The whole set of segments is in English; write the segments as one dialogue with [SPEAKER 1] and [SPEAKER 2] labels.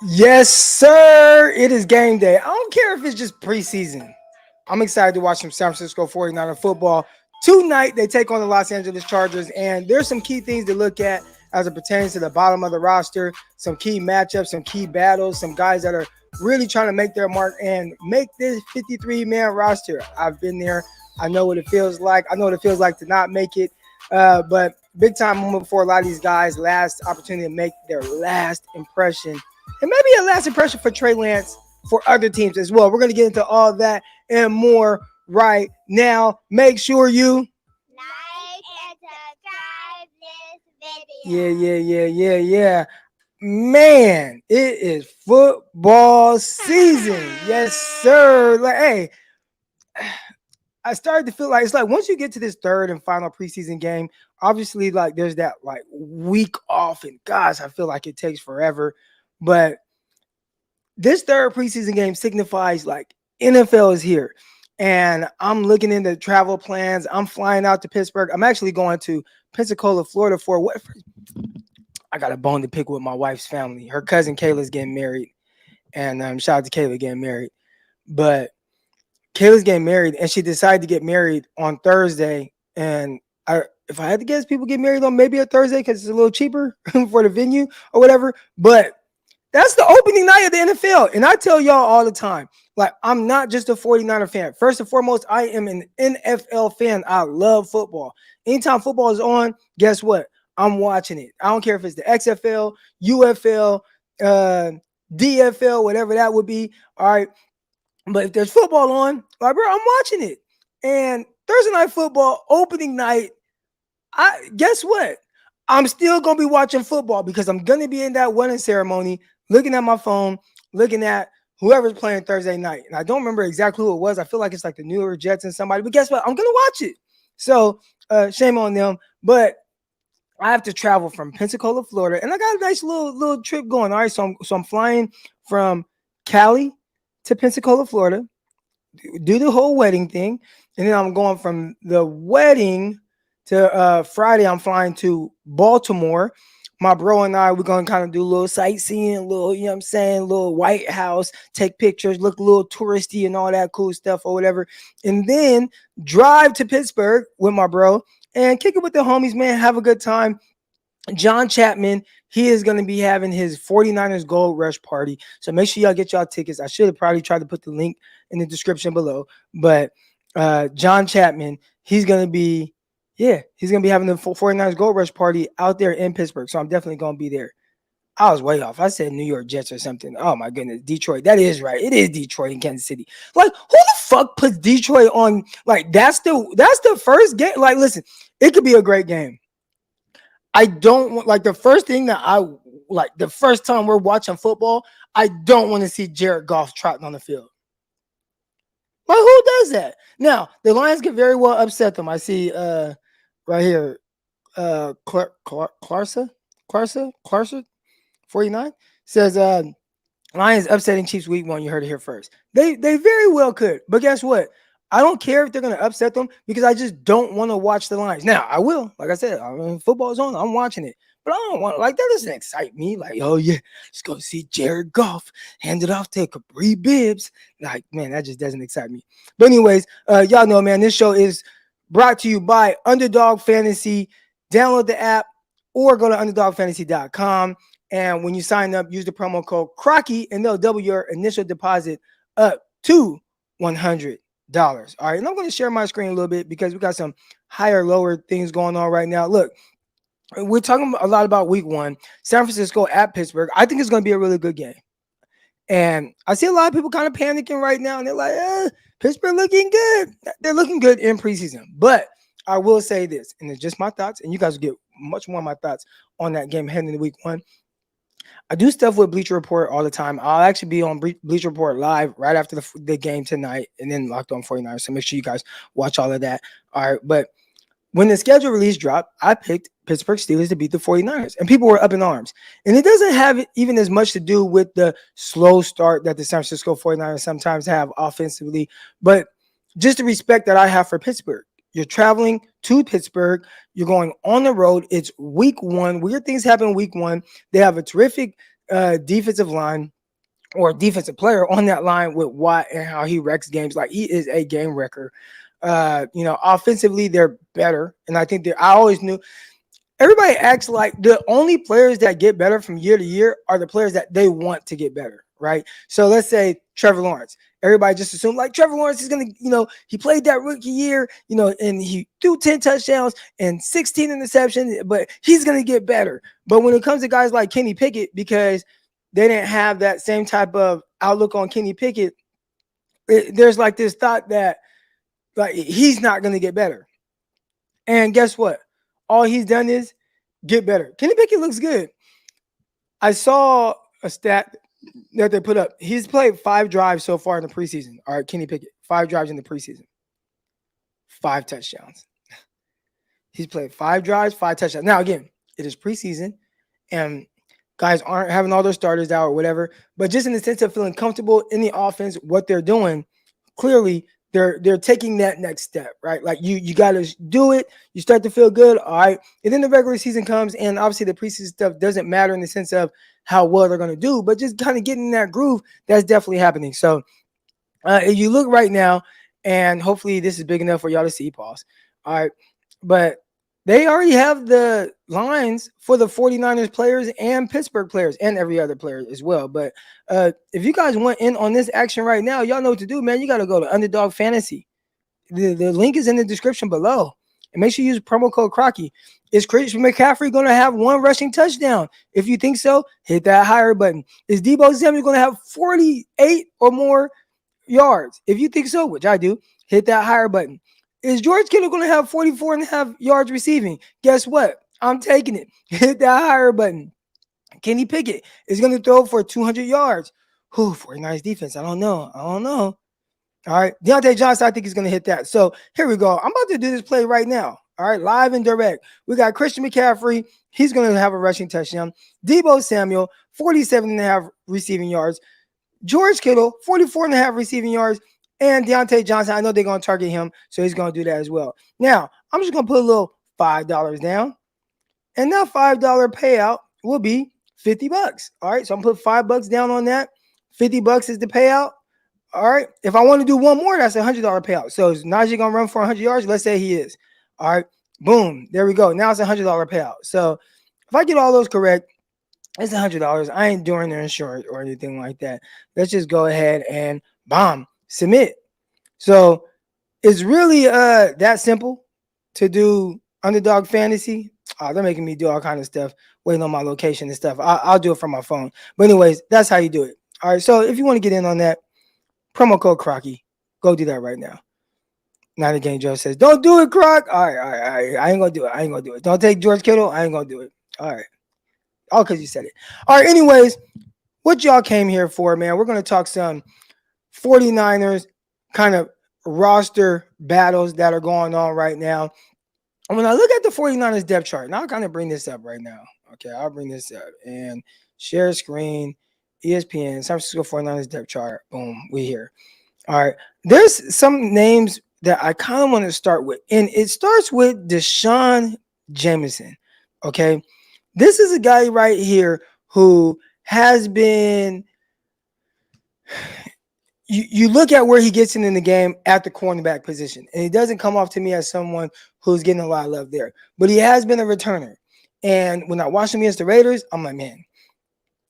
[SPEAKER 1] Yes, sir. It is game day. I don't care if it's just preseason. I'm excited to watch some San Francisco 49er football. Tonight, they take on the Los Angeles Chargers, and there's some key things to look at as it pertains to the bottom of the roster, some key matchups, some key battles, some guys that are really trying to make their mark and make this 53-man roster. I've been there. I know what it feels like. I know what it feels like to not make it. But big time moment for a lot of these guys. Last opportunity to make their last impression, and maybe a last impression for Trey Lance for other teams as well. We're going to get into all that and more right now. Make sure you
[SPEAKER 2] Like and subscribe this
[SPEAKER 1] yeah,
[SPEAKER 2] video.
[SPEAKER 1] yeah. Man, it is football season. Yes, sir. Like, hey, I started to feel like it's like once you get to this third and final preseason game, obviously, like there's that like week off, and gosh, I feel like it takes forever. But this third preseason game signifies like NFL is here. And I'm looking into travel plans. I'm flying out to Pittsburgh. I'm actually going to Pensacola, Florida for what? I got a bone to pick with my wife's family. Her cousin Kayla's getting married. And shout out to Kayla getting married. But Kayla's getting married and she decided to get married on Thursday. And if I had to guess, people get married on maybe a Thursday because it's a little cheaper for the venue or whatever. But that's the opening night of the NFL. And I tell y'all all the time, like, I'm not just a 49er fan. First and foremost, I am an NFL fan. I love football. Anytime football is on, guess what? I'm watching it. I don't care if it's the XFL, UFL, uh, DFL, whatever that would be. All right. But if there's football on, like, bro, I'm watching it. And Thursday night football, opening night, I guess what? I'm still gonna be watching football because I'm gonna be in that wedding ceremony, looking at my phone, looking at whoever's playing Thursday night. And I don't remember exactly who it was. I feel like it's like the New York Jets and somebody, but guess what? I'm gonna watch it. So shame on them. But I have to travel from Pensacola, Florida, and I got a nice little trip going. All right, so I'm flying from Cali to Pensacola, Florida, do the whole wedding thing, and then I'm going from the wedding to Friday. I'm flying to Baltimore. My bro and I, we're gonna kind of do a little sightseeing, a little, you know what I'm saying, a little White House, take pictures, look a little touristy and all that cool stuff or whatever, and then drive to Pittsburgh with my bro and kick it with the homies, man. Have a good time. John Chapman, he is going to be having his 49ers Gold Rush party. So make sure y'all get y'all tickets. I should have probably tried to put the link in the description below. But John Chapman, he's going to be, he's going to be having the 49ers Gold Rush party out there in Pittsburgh. So I'm definitely going to be there. I was way off. I said New York Jets or something. Oh my goodness, Detroit. That is right. It is Detroit and Kansas City. Like, who the fuck puts Detroit on? Like, that's the first game. Like, listen, it could be a great game. I don't want like the first thing that I like the first time we're watching football, I don't want to see Jared Goff trotting on the field. Like, who does that? Now, the Lions could very well upset them. I see right here, Clarsa 49 says Lions upsetting Chiefs week 1. You heard it here first. They very well could. But guess what? I don't care if they're going to upset them because I just don't want to watch the Lions. Now, I will. Like I said, football's on. I'm watching it. But I don't want, like, that doesn't excite me. Like, oh, yeah, let's go see Jared Goff hand it off to Capri Bibbs. Like, man, that just doesn't excite me. But anyways, y'all know, man, this show is brought to you by Underdog Fantasy. Download the app or go to underdogfantasy.com. And when you sign up, use the promo code Crocky, and they'll double your initial deposit up to $100. All right, and I'm going to share my screen a little bit because we got some higher, lower things going on right now. Look, we're talking a lot about week 1, San Francisco at Pittsburgh. I think it's going to be a really good game. And I see a lot of people kind of panicking right now, and they're like, Pittsburgh looking good. They're looking good in preseason. But I will say this, and it's just my thoughts, and you guys will get much more of my thoughts on that game heading into week 1. I do stuff with Bleacher Report all the time. I'll actually be on Bleacher Report live right after the game tonight and then Locked On 49ers. So make sure you guys watch all of that. All right. But when the schedule release dropped, I picked Pittsburgh Steelers to beat the 49ers. And people were up in arms. And it doesn't have even as much to do with the slow start that the San Francisco 49ers sometimes have offensively, but just the respect that I have for Pittsburgh. You're traveling to Pittsburgh. You're going on the road. It's week 1. Weird things happen week 1. They have a terrific defensive line or defensive player on that line with Watt and how he wrecks games. Like, he is a game wrecker. Offensively, they're better. And I think that I always knew everybody acts like the only players that get better from year to year are the players that they want to get better, right? So let's say Trevor Lawrence. Everybody just assumed like Trevor Lawrence is going to, he played that rookie year, and he threw 10 touchdowns and 16 interceptions, but he's going to get better. But when it comes to guys like Kenny Pickett, because they didn't have that same type of outlook on Kenny Pickett, there's like this thought that like he's not going to get better. And guess what? All he's done is get better. Kenny Pickett looks good. I saw a stat that they put up. He's played 5 drives so far in the preseason. All right, Kenny Pickett, 5 drives in the preseason. 5 touchdowns. He's played 5 drives, 5 touchdowns. Now, again, it is preseason, and guys aren't having all their starters out or whatever. But just in the sense of feeling comfortable in the offense, what they're doing, clearly they're taking that next step, right? Like you got to do it. You start to feel good, all right. And then the regular season comes, and obviously the preseason stuff doesn't matter in the sense of how well they're going to do, but just kind of getting in that groove, that's definitely happening. So if you look right now, and hopefully this is big enough for y'all to see, pause. All right, but they already have the lines for the 49ers players and Pittsburgh players and every other player as well. But if you guys want in on this action right now, y'all know what to do, man. You got to go to Underdog Fantasy. The link is in the description below. And make sure you use promo code Crocky. Is Christian McCaffrey going to have 1 rushing touchdown? If you think so, hit that higher button. Is Deebo Samuel going to have 48 or more yards? If you think so, which I do, hit that higher button. Is George Kittle going to have 44.5 yards receiving? Guess what? I'm taking it. Hit that higher button. Kenny Pickett is going to throw for 200 yards. Whew, 49ers defense. I don't know. All right. Deontay Johnson, I think he's going to hit that. So here we go. I'm about to do this play right now. All right. Live and direct. We got Christian McCaffrey. He's going to have a rushing touchdown. Deebo Samuel, 47.5 receiving yards. George Kittle, 44.5 receiving yards. And Deontay Johnson, I know they're going to target him, so he's going to do that as well. Now, I'm just going to put a little $5 down. And that $5 payout will be $50. All right. So I'm going to put $5 down on that. $50 is the payout. All right. If I want to do one more, that's a $100 payout. So is Najee going to run for 100 yards? Let's say he is. All right. Boom. There we go. Now it's a $100 payout. So if I get all those correct, it's $100. I ain't doing their insurance or anything like that. Let's just go ahead and bomb. Submit. So it's really that simple to do Underdog Fantasy. They're making me do all kind of stuff, waiting on my location and stuff. I'll do it from my phone. But anyways, that's how you do it. All right. So if you want to get in on that, promo code Crocky. Go do that right now. Not again, Joe says, don't do it, Croc. All right. I ain't going to do it. Don't take George Kittle. I ain't going to do it. All right. All because you said it. All right. Anyways, what y'all came here for, man, we're going to talk some 49ers kind of roster battles that are going on right now. And when I look at the 49ers depth chart, now I'll kind of bring this up right now. Okay, I'll bring this up and share screen, ESPN, San Francisco 49ers depth chart. Boom, we here. All right, there's some names that I kind of want to start with, and it starts with Deshaun Jameson. Okay, this is a guy right here who has been you look at where he gets in the game at the cornerback position, and he doesn't come off to me as someone who's getting a lot of love there, but he has been a returner. And when I watch him against the Raiders, I'm like, man,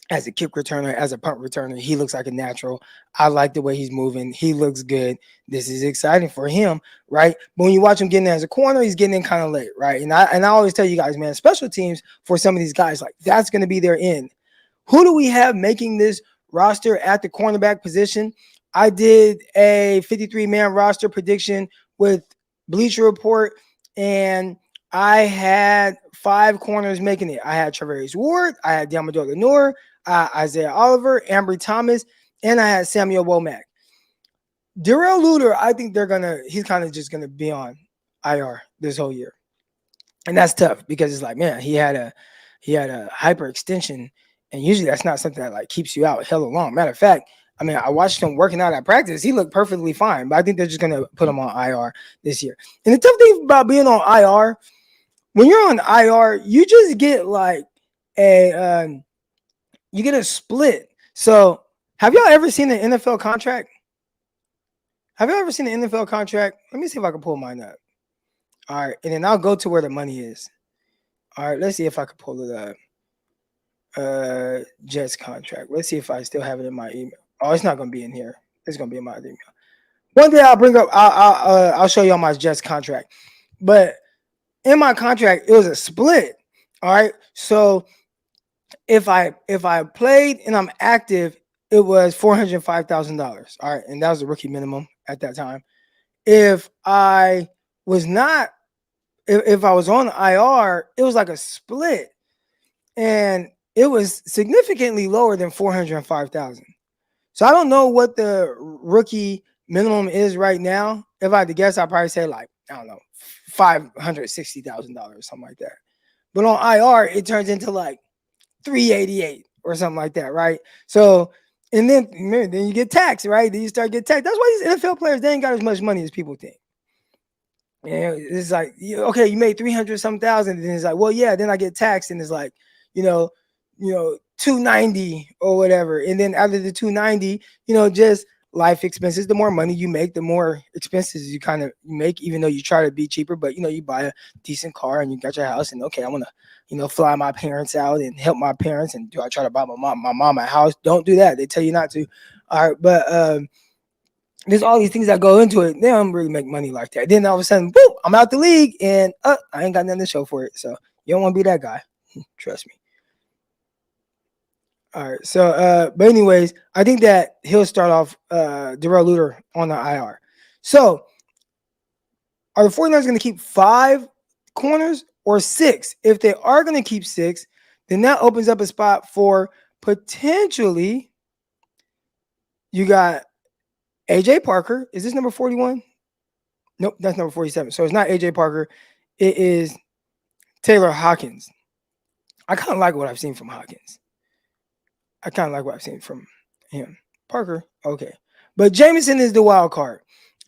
[SPEAKER 1] as a kick returner, as a punt returner, he looks like a natural. I like the way he's moving. He looks good. This is exciting for him, right? But when you watch him getting in as a corner, he's getting in kind of late, right? And I always tell you guys, man, special teams for some of these guys, like that's going to be their end. Who do we have making this roster at the cornerback position? I did a 53-man roster prediction with Bleacher Report, and I had 5 corners making it. I had Travarius Ward, I had Deommodore Lenoir, Isaiah Oliver, Ambry Thomas, and I had Samuel Womack. Darrell Luter, I think he's kind of just gonna be on IR this whole year, and that's tough because it's like, man, he had a hyperextension, and usually that's not something that like keeps you out hella long. Matter of fact, I mean, I watched him working out at practice. He looked perfectly fine, but I think they're just going to put him on IR this year. And the tough thing about being on IR, when you're on IR, you just get like you get a split. So have y'all ever seen an NFL contract? Have you ever seen an NFL contract? Let me see if I can pull mine up. All right, and then I'll go to where the money is. All right, let's see if I can pull it up. Jets contract. Let's see if I still have it in my email. Oh, it's not gonna be in here. It's gonna be in my email. One day I'll bring up. I'll show y'all my Jets contract. But in my contract, it was a split. All right, so if I played and I'm active, it was $405,000. All right, and that was the rookie minimum at that time. If I was not, if I was on IR, it was like a split, and it was significantly lower than 405,000. So I don't know what the rookie minimum is right now. If I had to guess, I'd probably say like, I don't know, $560,000, something like that. But on IR, it turns into like 388 or something like that, right? So, and then you get taxed, right? Then you start getting taxed. That's why these NFL players, they ain't got as much money as people think. And it's like, okay, you made 300 some thousand, and it's like, well, yeah, then I get taxed, and it's like, you know, 290 or whatever. And then after the 290, just life expenses, the more money you make, the more expenses you kind of make, even though you try to be cheaper, but you buy a decent car and you got your house, and okay, I want to, fly my parents out and help my parents. And do I try to buy my mom a house? Don't do that. They tell you not to. All right. But there's all these things that go into it. They don't really make money like that. Then all of a sudden, boom, I'm out the league, and I ain't got nothing to show for it. So you don't want to be that guy. Trust me. All right. So, but anyways, I think that he'll start off Darrell Luter on the IR. So are the 49ers going to keep 5 corners or 6? If they are going to keep 6, then that opens up a spot for potentially, you got AJ Parker. Is this number 41? Nope, that's number 47. So it's not AJ Parker. It is Taylor Hawkins. I kind of like what I've seen from Hawkins. I kind of like what I've seen from him. Parker, okay. But Jameson is the wild card.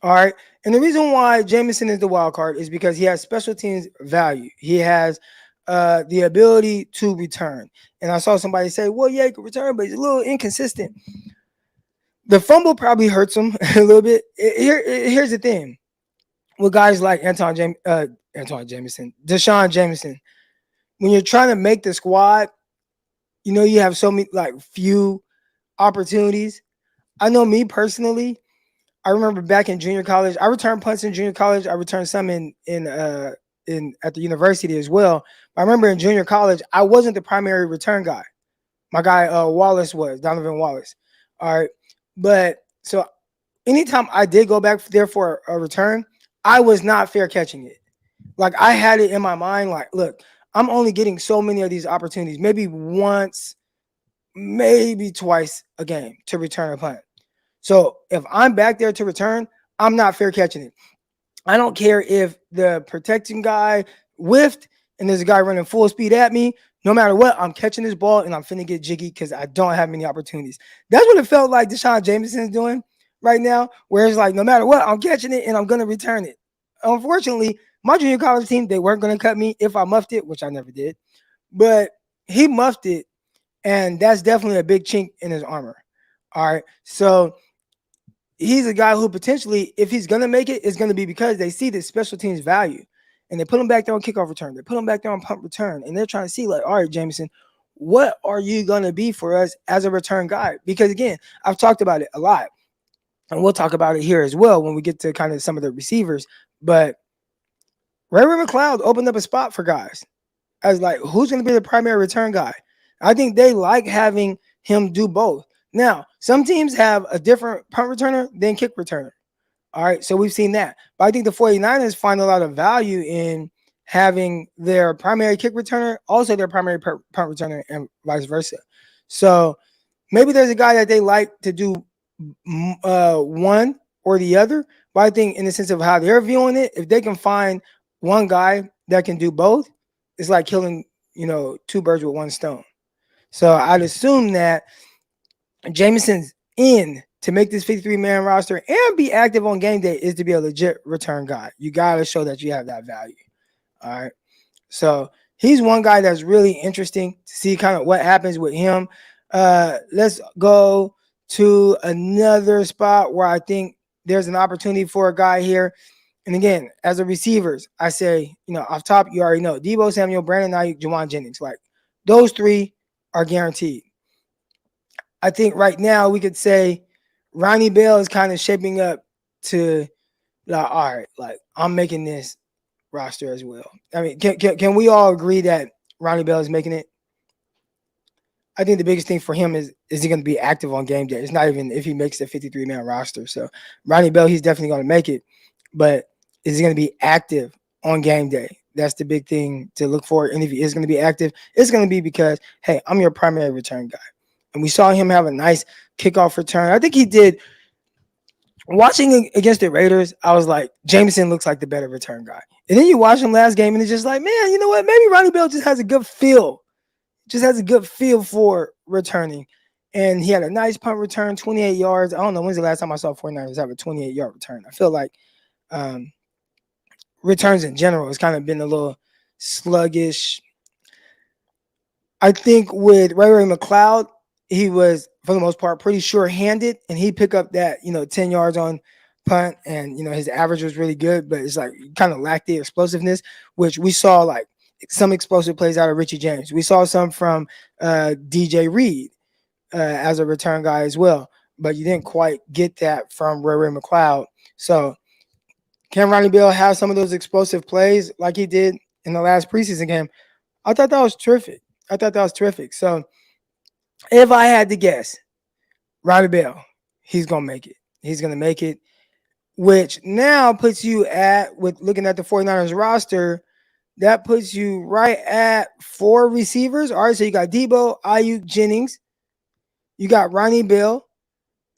[SPEAKER 1] All right. And the reason why Jameson is the wild card is because he has special teams value. He has the ability to return. And I saw somebody say, well, yeah, he can return, but he's a little inconsistent. The fumble probably hurts him a little bit. Here's the thing. With guys like Deshaun Jameson, when you're trying to make the squad, you have so many few opportunities. I know me personally, I remember back in junior college, I returned punts in junior college. I returned some in at the university as well. But I remember in junior college, I wasn't the primary return guy. My guy Wallace was, Donovan Wallace. All right. But so anytime I did go back there for a return, I was not fair catching it. Like I had it in my mind, like, look, I'm only getting so many of these opportunities, maybe once, maybe twice a game to return a punt. So if I'm back there to return, I'm not fair catching it. I don't care if the protecting guy whiffed and there's a guy running full speed at me. No matter what, I'm catching this ball and I'm finna get jiggy because I don't have many opportunities. That's what it felt like Deshaun Jameson is doing right now, where it's like, no matter what, I'm catching it and I'm going to return it. Unfortunately, my junior college team, they weren't going to cut me if I muffed it, which I never did. But he muffed it, and that's definitely a big chink in his armor. All right. So he's a guy who potentially, if he's going to make it, it's going to be because they see the special teams value. And they put him back there on kickoff return. They put him back there on punt return. And they're trying to see, like, all right, Jameson, what are you going to be for us as a return guy? Because, again, I've talked about it a lot. And we'll talk about it here as well when we get to kind of some of the receivers. But Ray-Ray McCloud opened up a spot for guys as, like, who's going to be the primary return guy? I think they like having him do both. Now, some teams have a different punt returner than kick returner. All right, so we've seen that. But I think the 49ers find a lot of value in having their primary kick returner, also their primary punt returner, and vice versa. So maybe there's a guy that they like to do one or the other. But I think in the sense of how they're viewing it, if they can find one guy that can do both, it's like killing, 2 birds with 1 stone. So I'd assume that Jameson's in to make this 53-man roster and be active on game day is to be a legit return guy. You got to show that you have that value. All right. So he's one guy that's really interesting to see kind of what happens with him. Let's go to another spot where I think there's an opportunity for a guy here. And again, as a receivers, I say, off top, you already know Debo Samuel, Brandon Ayuk, Juwan Jennings. Like those three are guaranteed. I think right now we could say Ronnie Bell is kind of shaping up to like, all right, like I'm making this roster as well. I mean, can we all agree that Ronnie Bell is making it? I think the biggest thing for him is he going to be active on game day? It's not even if he makes the 53-man roster. So Ronnie Bell, he's definitely going to make it, but is he going to be active on game day? That's the big thing to look for. And if he is going to be active, it's going to be because, hey, I'm your primary return guy. And we saw him have a nice kickoff return. I think he did. Watching against the Raiders, I was like, Jameson looks like the better return guy. And then you watch him last game, and it's just like, man, you know what? Maybe Ronnie Bell just has a good feel for returning. And he had a nice punt return, 28 yards. I don't know when's the last time I saw 49ers have a 28-yard return. I feel like returns in general has kind of been a little sluggish. I think with Ray McLeod, he was, for the most part, pretty sure-handed, and he picked up that, 10 yards on punt, and, his average was really good, but it's like kind of lacked the explosiveness, which we saw, like, some explosive plays out of Richie James. We saw some from DJ Reed as a return guy as well, but you didn't quite get that from Ray McLeod. So can Ronnie Bell have some of those explosive plays like he did in the last preseason game? I thought that was terrific. So if I had to guess, Ronnie Bell, he's going to make it. He's going to make it, which now puts you with looking at the 49ers roster, that puts you right at 4 receivers. All right, so you got Debo, Ayuk, Jennings. You got Ronnie Bell.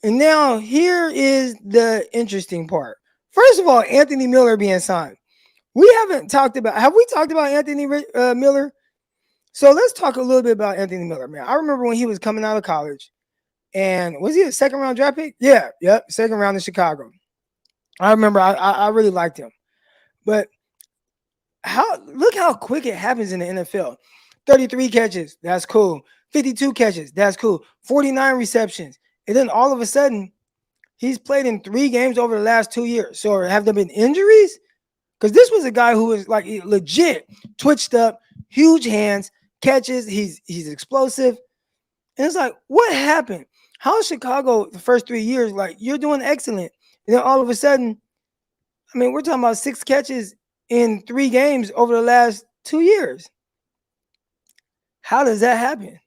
[SPEAKER 1] And now here is the interesting part. First of all, Anthony Miller being signed. Have we talked about Anthony Miller? So let's talk a little bit about Anthony Miller, man. I remember when he was coming out of college, and was he a second-round draft pick? Yeah, second round in Chicago. I remember I really liked him. But look how quick it happens in the NFL. 33 catches, that's cool. 52 catches, that's cool. 49 receptions. And then all of a sudden, he's played in 3 games over the last 2 years. So have there been injuries? Because this was a guy who was like legit twitched up, huge hands, catches. He's explosive. And it's like, what happened? How is Chicago the first 3 years? Like, you're doing excellent. And then all of a sudden, I mean, we're talking about 6 catches in 3 games over the last 2 years. How does that happen?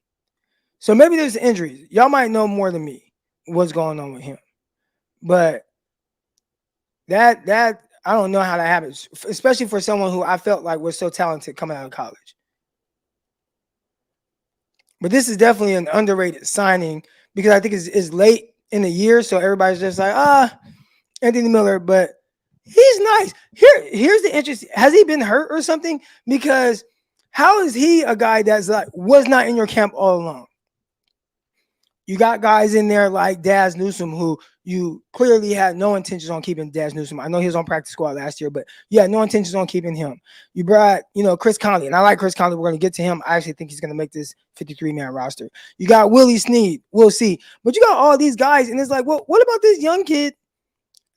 [SPEAKER 1] So maybe there's injuries. Y'all might know more than me what's going on with him. But that I don't know how that happens, especially for someone who I felt like was so talented coming out of college. But this is definitely an underrated signing because I think it's late in the year, so everybody's just like, Anthony Miller, but he's nice. Here's the interest. Has he been hurt or something? Because how is he a guy that's like was not in your camp all along? You got guys in there like Daz Newsome who you clearly had no intentions on keeping Daz Newsome. I know he was on practice squad last year, but you had no intentions on keeping him. You brought, Chris Conley, and I like Chris Conley. We're going to get to him. I actually think he's going to make this 53-man roster. You got Willie Snead. We'll see. But you got all these guys, and it's like, well, what about this young kid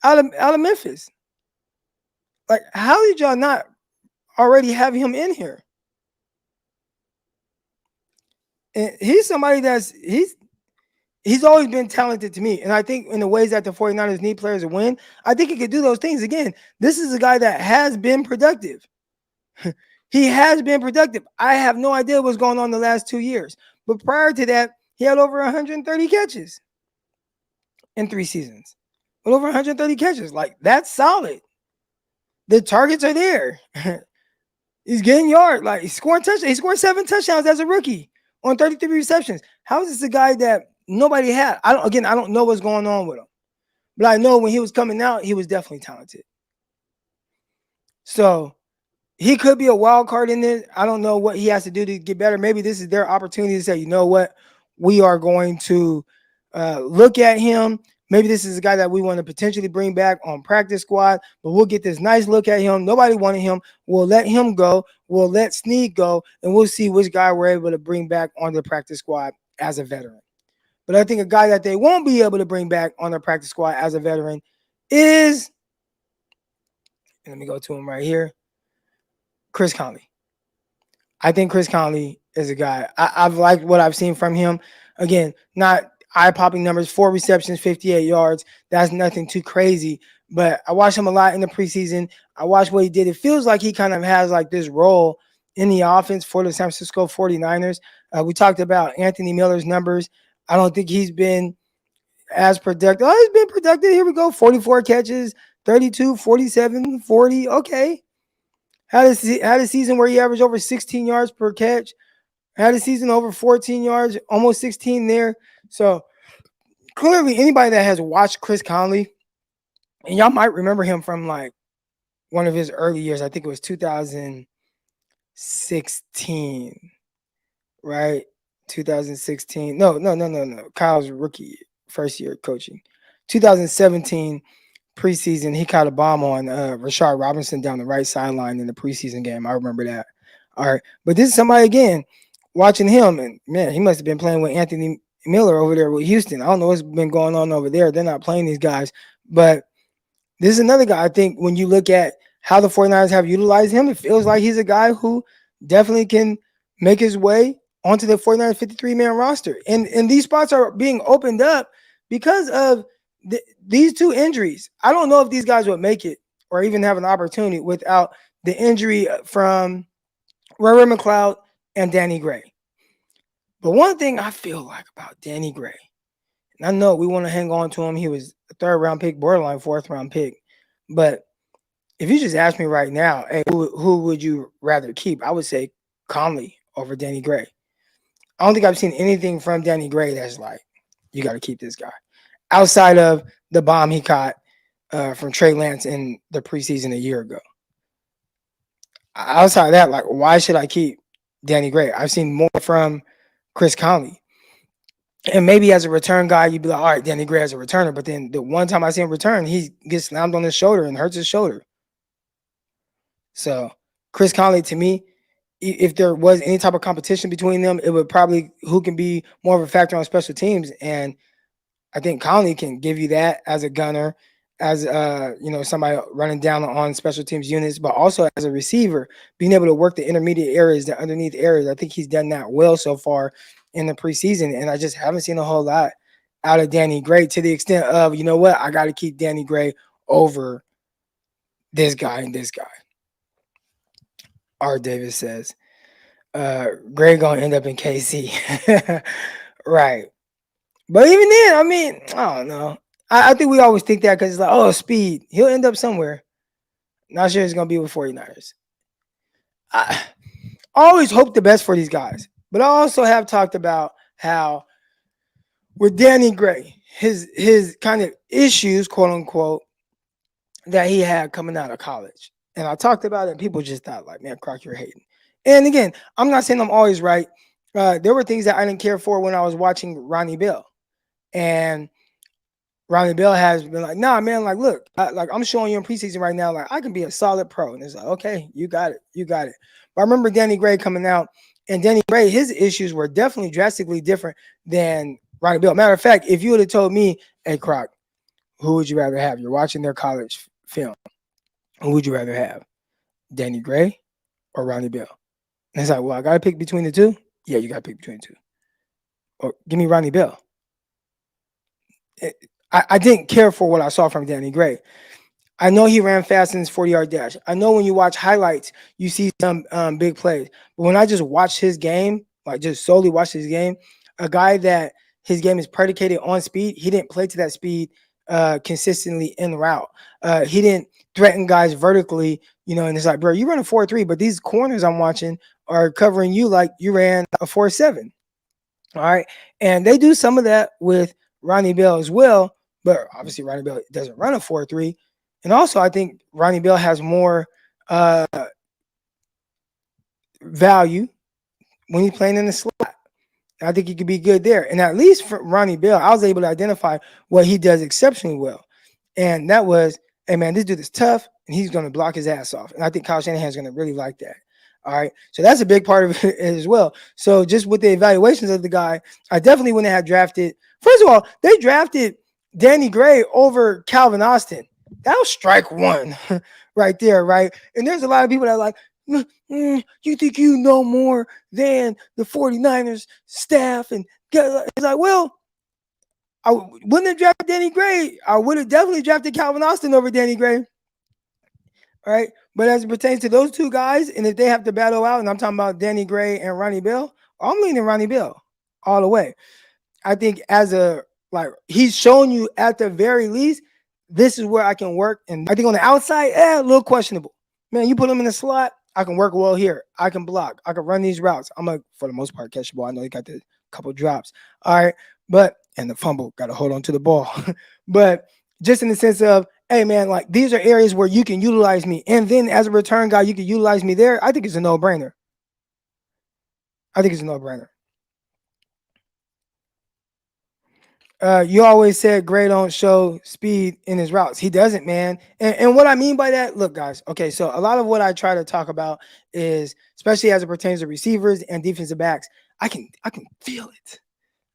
[SPEAKER 1] out of Memphis? Like, how did y'all not already have him in here? And he's somebody he's always been talented to me. And I think in the ways that the 49ers need players to win, I think he could do those things. Again, this is a guy that has been productive. He has been productive. I have no idea what's going on the last 2 years. But prior to that, he had over 130 catches in 3 seasons. Well, over 130 catches. Like, that's solid. The targets are there. He's getting yards. Like, he's scoring touchdowns. He scored 7 touchdowns as a rookie on 33 receptions. How is this a guy that nobody had? I don't know what's going on with him. But I know when he was coming out, he was definitely talented. So he could be a wild card in this. I don't know what he has to do to get better. Maybe this is their opportunity to say, you know what? We are going to look at him. Maybe this is a guy that we want to potentially bring back on practice squad, but we'll get this nice look at him. Nobody wanted him. We'll let him go. We'll let Snead go, and we'll see which guy we're able to bring back on the practice squad as a veteran. But I think a guy that they won't be able to bring back on their practice squad as a veteran is, let me go to him right here, Chris Conley. I think Chris Conley is a guy. I've liked what I've seen from him. Again, not eye-popping numbers, 4 receptions, 58 yards. That's nothing too crazy. But I watched him a lot in the preseason. I watched what he did. It feels like he kind of has like this role in the offense for the San Francisco 49ers. We talked about Anthony Miller's numbers. I don't think he's been as productive. Oh, he's been productive. Here we go. 44 catches, 32, 47, 40. Okay. Had a season where he averaged over 16 yards per catch. Had a season over 14 yards, almost 16 there. So clearly, anybody that has watched Chris Conley, and y'all might remember him from like one of his early years. I think it was 2016, right? 2016. No. Kyle's rookie first year coaching. 2017 preseason, he caught a bomb on Rashard Robinson down the right sideline in the preseason game. I remember that. All right. But this is somebody, again, watching him, and man, he must have been playing with Anthony Miller over there with Houston. I don't know what's been going on over there. They're not playing these guys. But this is another guy, I think, when you look at how the 49ers have utilized him, it feels like he's a guy who definitely can make his way onto the 49ers 53-man roster. And these spots are being opened up because of these two injuries. I don't know if these guys would make it or even have an opportunity without the injury from Ray McLeod and Danny Gray. But one thing I feel like about Danny Gray, and I know we want to hang on to him. He was a 3rd-round pick, borderline 4th-round pick. But if you just ask me right now, hey, who would you rather keep? I would say Conley over Danny Gray. I don't think I've seen anything from Danny Gray that's like, you got to keep this guy. Outside of the bomb he caught from Trey Lance in the preseason a year ago. Outside of that, like, why should I keep Danny Gray? I've seen more from Chris Conley. And maybe as a return guy, you'd be like, all right, Danny Gray as a returner. But then the one time I see him return, he gets slammed on his shoulder and hurts his shoulder. So Chris Conley, to me, if there was any type of competition between them, it would probably who can be more of a factor on special teams. And I think Conley can give you that as a gunner, as somebody running down on special teams units, but also as a receiver, being able to work the intermediate areas, the underneath areas. I think he's done that well so far in the preseason, and I just haven't seen a whole lot out of Danny Gray to the extent of, you know what, I got to keep Danny Gray over this guy and this guy. R. Davis says, Gray gonna end up in KC. Right. But even then, I mean, I don't know. I think we always think that because it's like, oh, speed. He'll end up somewhere. Not sure it's going to be with 49ers. I always hope the best for these guys. But I also have talked about how with Danny Gray, his kind of issues, quote unquote, that he had coming out of college. And I talked about it, and people just thought, like, man, Croc, you're hating. And again, I'm not saying I'm always right. There were things that I didn't care for when I was watching Ronnie Bell. And Ronnie Bell has been like, nah, man, like, look, like I'm showing you in preseason right now, like I can be a solid pro. And it's like, okay, you got it. But I remember Danny Gray coming out, and Danny Gray, his issues were definitely drastically different than Ronnie Bell. Matter of fact, if you would have told me, hey, Croc, who would you rather have? You're watching their college film. Who would you rather have? Danny Gray or Ronnie Bell? And it's like, well, I got to pick between the two. Yeah, you got to pick between the two. Or give me Ronnie Bell. I didn't care for what I saw from Danny Gray. I know he ran fast in his 40-yard dash. I know when you watch highlights, you see some big plays. But when I just watched his game, like just solely watched his game, a guy that his game is predicated on speed, he didn't play to that speed consistently in route. He didn't threaten guys vertically, and it's like, bro, you run a 4.3, but these corners I'm watching are covering you like you ran a 4.7. All right. And they do some of that with Ronnie Bell as well, but obviously Ronnie Bell doesn't run a 4.3. And also I think Ronnie Bell has more value when he's playing in the slot. I think he could be good there. And at least for Ronnie Bell, I was able to identify what he does exceptionally well. And that was, hey, man, this dude is tough, and he's going to block his ass off. And I think Kyle Shanahan's going to really like that. All right. So that's a big part of it as well. So just with the evaluations of the guy, I definitely wouldn't have drafted. First of all, they drafted Danny Gray over Calvin Austin. That was strike one right there, right? And there's a lot of people that are like, you think you know more than the 49ers staff? And it's like, well, I wouldn't have drafted Danny Gray. I would have definitely drafted Calvin Austin over Danny Gray. All right. But as it pertains to those two guys, and if they have to battle out, and I'm talking about Danny Gray and Ronnie Bell, I'm leaning Ronnie Bell all the way. I think he's shown you at the very least, this is where I can work. And I think on the outside, a little questionable. Man, you put him in the slot, I can work well here. I can block. I can run these routes. I'm for the most part, catch the ball. I know he got the couple drops. All right. And the fumble, got to hold on to the ball. But just in the sense of, hey, man, like these are areas where you can utilize me. And then as a return guy, you can utilize me there. I think it's a no-brainer. You always said Gray don't show speed in his routes. He doesn't, man. And what I mean by that, look, guys, okay, so a lot of what I try to talk about is, especially as it pertains to receivers and defensive backs, I can feel it.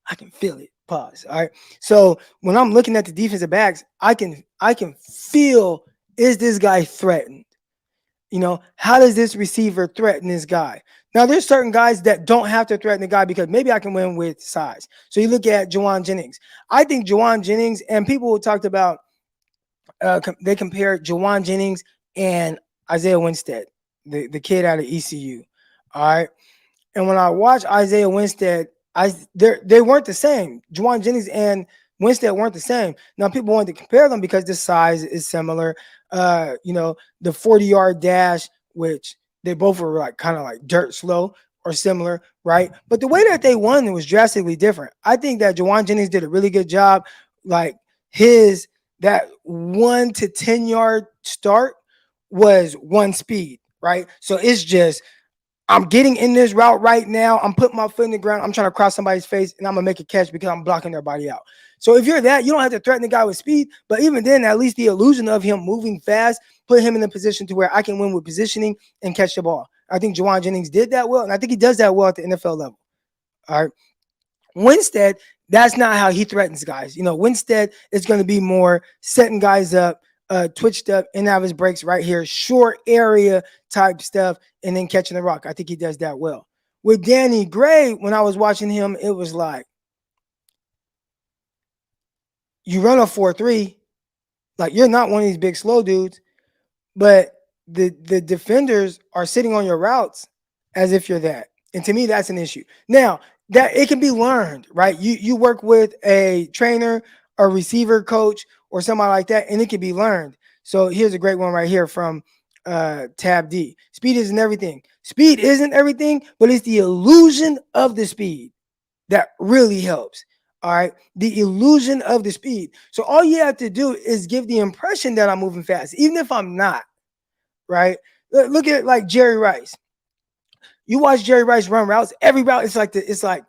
[SPEAKER 1] I can feel it. Pause. All right. So when I'm looking at the defensive backs, I can feel, is this guy threatened? How does this receiver threaten this guy? Now, there's certain guys that don't have to threaten the guy because maybe I can win with size. So you look at Juwan Jennings. I think Juwan Jennings, and people talked about, they compared Juwan Jennings and Isaiah Winstead, the kid out of ECU. All right. And when I watch Isaiah Winstead, they weren't the same. Juwan Jennings and Winstead weren't the same. Now people wanted to compare them because the size is similar. The 40-yard dash, which they both were like kind of like dirt slow or similar, right? But the way that they won was drastically different. I think that Juwan Jennings did a really good job. Like that 1 to 10-yard start was one speed, right? So it's just, I'm getting in this route right now. I'm putting my foot in the ground. I'm trying to cross somebody's face, and I'm going to make a catch because I'm blocking their body out. So if you're that, you don't have to threaten the guy with speed. But even then, at least the illusion of him moving fast put him in a position to where I can win with positioning and catch the ball. I think Juwan Jennings did that well, and I think he does that well at the NFL level. All right. Winstead, that's not how he threatens guys. Winstead is going to be more setting guys up, twitched up, and have his breaks right here, short area type stuff, and then catching the rock. I think he does that well. With Danny Gray, when I was watching him, it was like, you run a 4.3, like you're not one of these big slow dudes, but the defenders are sitting on your routes as if you're that. And to me, that's an issue. Now, that it can be learned, right? You work with a trainer, a receiver coach, or somebody like that, and it can be learned. So here's a great one right here from Tab D. Speed isn't everything. Speed isn't everything, but it's the illusion of the speed that really helps. All right. The illusion of the speed. So all you have to do is give the impression that I'm moving fast, even if I'm not. Right. Look at like Jerry Rice. You watch Jerry Rice run routes. Every route it's like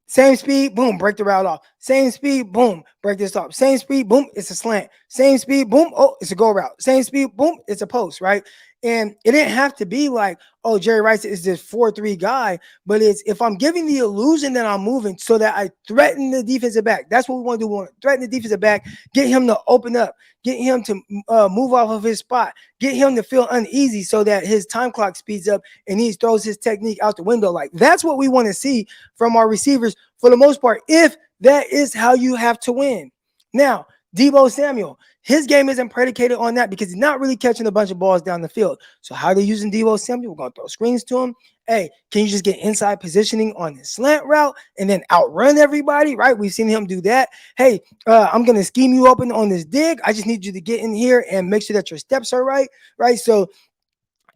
[SPEAKER 1] same speed, boom, break the route off. Same speed, boom, break this off. Same speed, boom, it's a slant. Same speed, boom, oh, it's a go route. Same speed, boom, it's a post, right? And it didn't have to be like, oh, Jerry Rice is this 4.3 guy, but it's if I'm giving the illusion that I'm moving so that I threaten the defensive back. That's what we want to do. We want to threaten the defensive back, get him to open up, get him to move off of his spot, get him to feel uneasy so that his time clock speeds up and he throws his technique out the window. Like that's what we want to see from our receivers for the most part, if that is how you have to win. Now, Deebo Samuel, his game isn't predicated on that because he's not really catching a bunch of balls down the field. So how are they using Deebo Samuel? We're going to throw screens to him. Hey, can you just get inside positioning on the slant route and then outrun everybody, right? We've seen him do that. Hey, I'm going to scheme you open on this dig. I just need you to get in here and make sure that your steps are right, right? So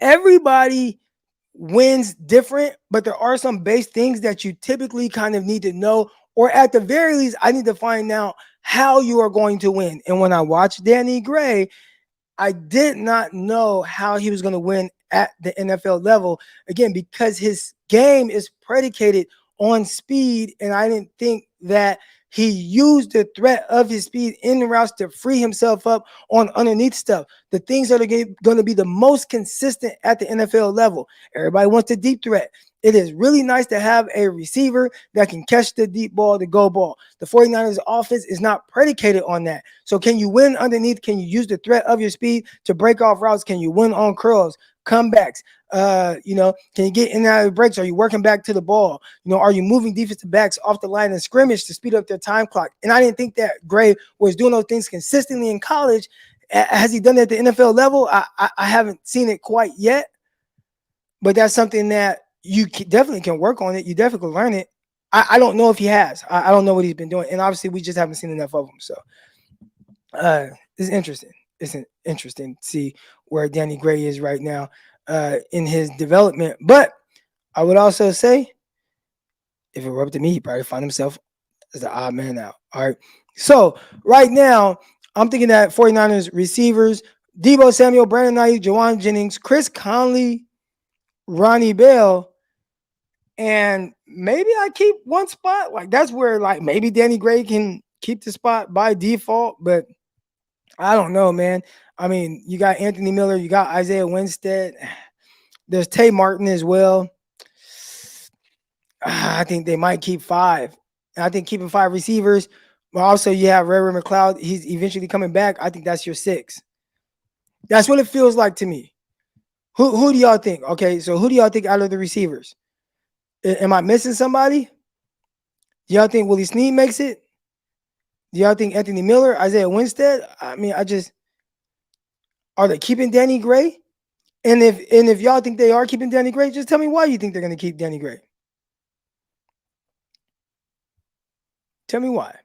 [SPEAKER 1] everybody wins different, but there are some base things that you typically kind of need to know, or at the very least, I need to find out how you are going to win. And when I watched Danny Gray, I did not know how he was going to win at the NFL level, again, because his game is predicated on speed, and I didn't think that he used the threat of his speed in the routes to free himself up on underneath stuff. The things that are going to be the most consistent at the NFL level. Everybody wants the deep threat. It is really nice to have a receiver that can catch the deep ball, the go ball. The 49ers offense is not predicated on that. So can you win underneath? Can you use the threat of your speed to break off routes? Can you win on curls, comebacks? Can you get in and out of breaks? Are you working back to the ball? Are you moving defensive backs off the line of scrimmage to speed up their time clock? And I didn't think that Gray was doing those things consistently in college. Has he done it at the NFL level? I haven't seen it quite yet, but that's something that you definitely can work on it. You definitely can learn it. I don't know if he has. I don't know what he's been doing. And obviously we just haven't seen enough of him. So it's interesting. It's interesting to see where Danny Gray is right now in his development. But I would also say, if it were up to me, he'd probably find himself as the odd man out. All right. So right now, I'm thinking that 49ers receivers, Deebo Samuel, Brandon Ayuk, Jawan Jennings, Chris Conley, Ronnie Bell, and maybe I keep one spot. Like that's where like maybe Danny Gray can keep the spot by default, but I don't know, man. I mean, you got Anthony Miller, you got Isaiah Winstead. There's Tay Martin as well. I think they might keep 5. I think keeping 5 receivers, but also you have Ray McLeod. He's eventually coming back. I think that's your 6. That's what it feels like to me. Who do y'all think? Okay, so who do y'all think out of the receivers? Am I missing somebody? Do y'all think Willie Snead makes it? Do y'all think Anthony Miller, Isaiah Winstead? I mean, are they keeping Danny Gray? And if y'all think they are keeping Danny Gray, just tell me why you think they're going to keep Danny Gray. Tell me why.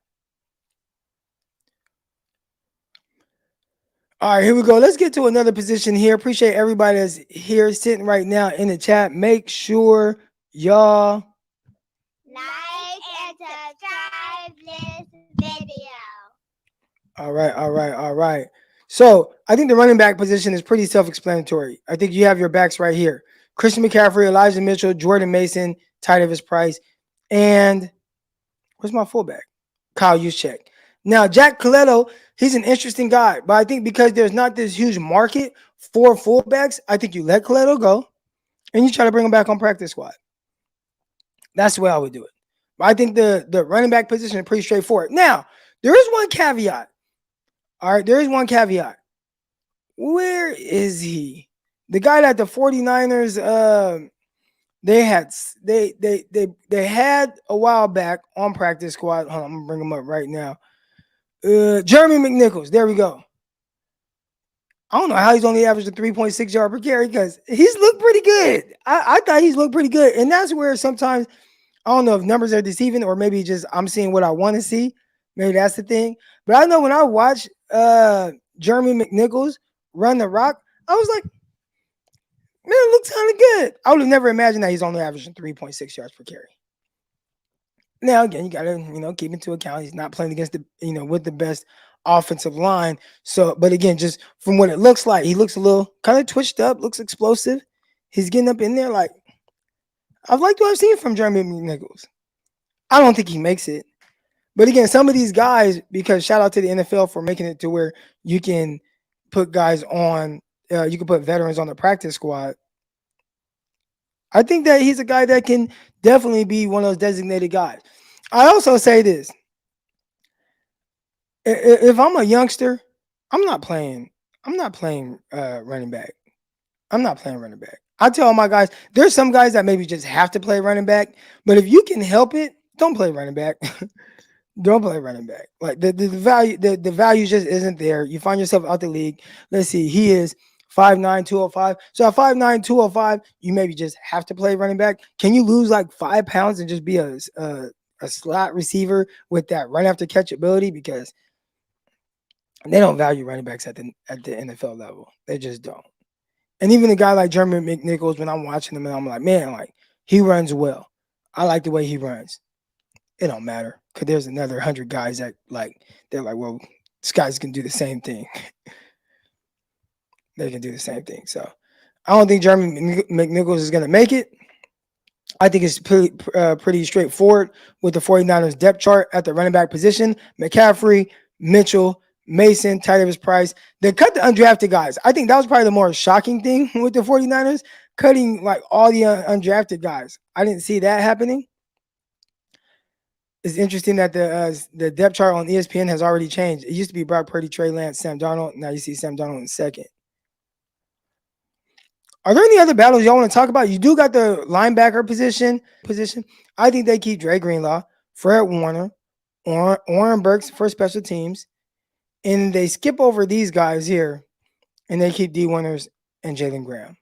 [SPEAKER 1] All right, here we go. Let's get to another position here. Appreciate everybody that's here sitting right now in the chat. Make sure y'all
[SPEAKER 2] like and subscribe this video.
[SPEAKER 1] All right. So I think the running back position is pretty self-explanatory. I think you have your backs right here. Christian McCaffrey, Elijah Mitchell, Jordan Mason, Ty Davis Price, and where's my fullback? Kyle Juszczyk. Now, Jack Coletto, he's an interesting guy, but I think because there's not this huge market for fullbacks, I think you let Coletto go and you try to bring him back on practice squad. That's the way I would do it. But I think the running back position is pretty straightforward. Now, there is one caveat. All right, there is one caveat. Where is he? The guy that the 49ers they had a while back on practice squad. Hold on, I'm gonna bring him up right now. Jeremy McNichols. There we go. I don't know how he's only averaged a 3.6 yard per carry because he's looked pretty good. I thought he's looked pretty good. And that's where sometimes I don't know if numbers are deceiving or maybe just I'm seeing what I want to see. Maybe that's the thing. But I know when I watch Jeremy McNichols run the rock, I was like, man, it looks kind of good. I would have never imagined that he's only averaging 3.6 yards per carry. Now, again, you got to, keep into account he's not playing against with the best offensive line. So, but again, just from what it looks like, he looks a little kind of twitched up, looks explosive. He's getting up in there like, I've liked what I've seen from Jeremy McNichols. I don't think he makes it. But again, some of these guys, because shout out to the NFL for making it to where you can put guys on, you can put veterans on the practice squad. I think that he's a guy that can definitely be one of those designated guys. I also say this. If I'm a youngster, I'm not playing running back. I'm not playing running back. I tell all my guys, there's some guys that maybe just have to play running back, but if you can help it, don't play running back. Don't play running back. Like the value just isn't there. You find yourself out the league. Let's see, he is 5'9", 205. So at 5'9", 205, you maybe just have to play running back. Can you lose like 5 pounds and just be a slot receiver with that run after catch ability? Because they don't value running backs at the NFL level. They just don't. And even a guy like Jeremy McNichols, when I'm watching him, and I'm like, man, like he runs well. I like the way he runs. It don't matter because there's another 100 guys that they're like, well, this guy's can do the same thing. They can do the same thing. So I don't think Jeremy McNichols is going to make it. I think it's pretty straightforward with the 49ers depth chart at the running back position. McCaffrey, Mitchell, Mason, Tyrese Price. They cut the undrafted guys. I think that was probably the more shocking thing with the 49ers, cutting like all the undrafted guys. I didn't see that happening. It's interesting that the depth chart on ESPN has already changed. It used to be Brock Purdy, Trey Lance, Sam Darnold. Now you see Sam Darnold in second. Are there any other battles y'all want to talk about? You do got the linebacker position. I think they keep Dre Greenlaw, Fred Warner, Warren Burks for special teams, and they skip over these guys here, and they keep D. Winters and Jalen Graham.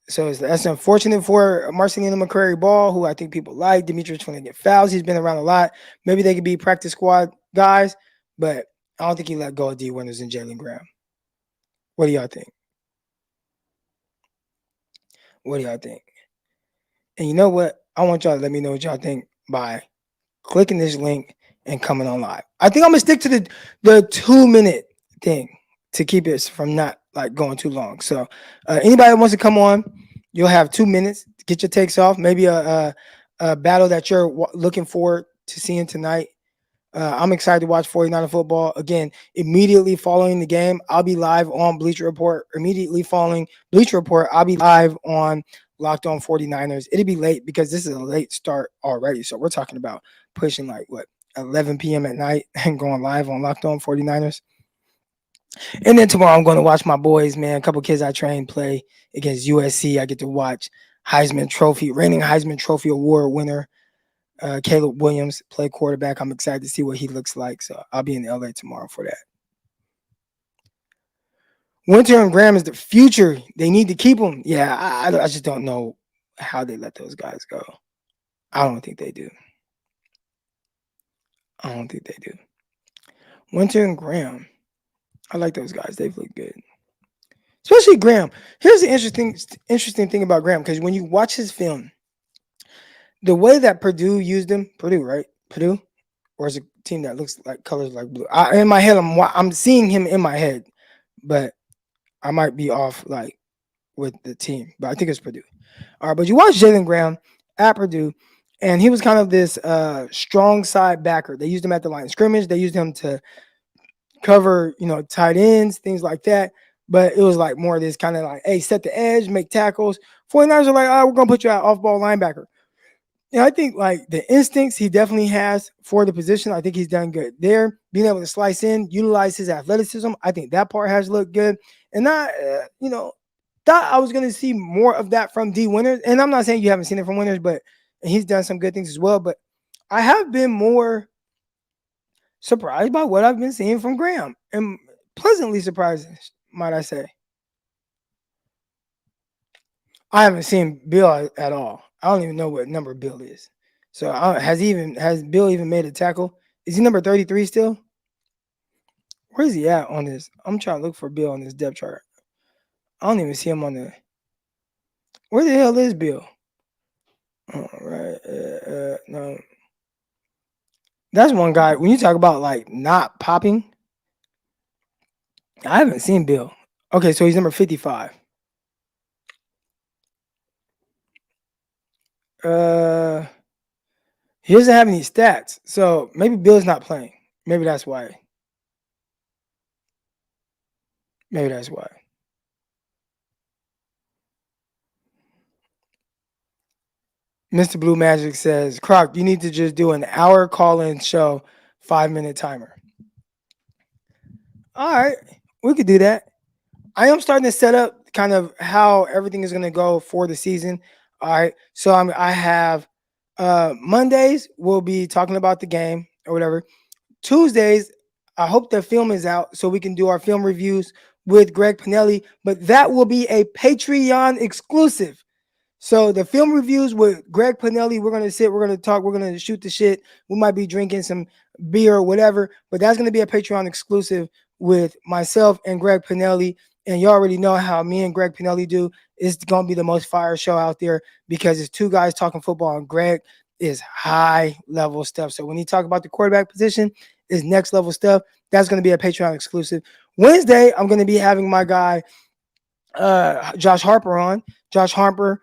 [SPEAKER 1] So that's unfortunate for Marcelino McCrary Ball, who I think people like. Demetrius trying to get fouls. He's been around a lot. Maybe they could be practice squad guys, but I don't think he let go of D. Winters and Jalen Graham. What do y'all think? What do y'all think? And you know what? I want y'all to let me know what y'all think by clicking this link and coming on live. I think I'm gonna stick to the 2-minute thing to keep it from not like going too long. So anybody that wants to come on, you'll have 2 minutes to get your takes off. Maybe a battle that you're looking forward to seeing tonight. I'm excited to watch 49er football. Again, immediately following the game, I'll be live on Bleacher Report. Immediately following Bleacher Report, I'll be live on Locked On 49ers. It'll be late because this is a late start already. So we're talking about pushing like, what, 11 p.m. at night and going live on Locked On 49ers. And then tomorrow I'm going to watch my boys, man. A couple kids I train play against USC. I get to watch reigning Heisman Trophy Award winner Caleb Williams play quarterback. I'm excited to see what he looks like. So I'll be in LA tomorrow for that. Winter and Graham is the future. They need to keep them. Yeah, I just don't know how they let those guys go. I don't think they do. Winter and Graham. I like those guys. They've looked good. Especially Graham. Here's the interesting thing about Graham, because when you watch his film, the way that Purdue used him, Purdue, or is a team that looks like colors like blue. In my head, I'm seeing him in my head, but I might be off like with the team. But I think it's Purdue. All right, but you watch Jalen Graham at Purdue, and he was kind of this strong side backer. They used him at the line of scrimmage. They used him to cover, tight ends, things like that. But it was like more of this kind of like, hey, set the edge, make tackles. 49ers are like, we're going to put you at off-ball linebacker. Yeah, I think like the instincts he definitely has for the position. I think he's done good there. Being able to slice in, utilize his athleticism. I think that part has looked good. And I, thought I was going to see more of that from D. Winters. And I'm not saying you haven't seen it from Winters, but he's done some good things as well. But I have been more surprised by what I've been seeing from Graham, and pleasantly surprised, might I say. I haven't seen Bill at all. I don't even know what number Bill is. So has Bill even made a tackle? Is he number 33 still? Where is he at on this? I'm trying to look for Bill on this depth chart. I don't even see him on the. Where the hell is Bill? All right. No. That's one guy. When you talk about like not popping, I haven't seen Bill. Okay, so he's number 55. He doesn't have any stats, so maybe Bill's not playing. Maybe that's why. Mr. Blue Magic says, Croc, you need to just do an hour call-in show, 5-minute timer. All right, we could do that. I am starting to set up kind of how everything is going to go for the season. All right, so I have Mondays, we'll be talking about the game or whatever. Tuesdays, I hope the film is out so we can do our film reviews with Greg Pinelli, but that will be a Patreon exclusive. So the film reviews with Greg Pinelli, we're going to sit, we're going to talk, we're going to shoot the shit. We might be drinking some beer or whatever, but that's going to be a Patreon exclusive with myself and Greg Pinelli. And you already know how me and Greg Pinelli do. It's going to be the most fire show out there because it's two guys talking football, and Greg is high level stuff. So when he talk about the quarterback position, is next level stuff. That's going to be a Patreon exclusive. Wednesday, I'm going to be having my guy, Josh Harper on. Josh Harper,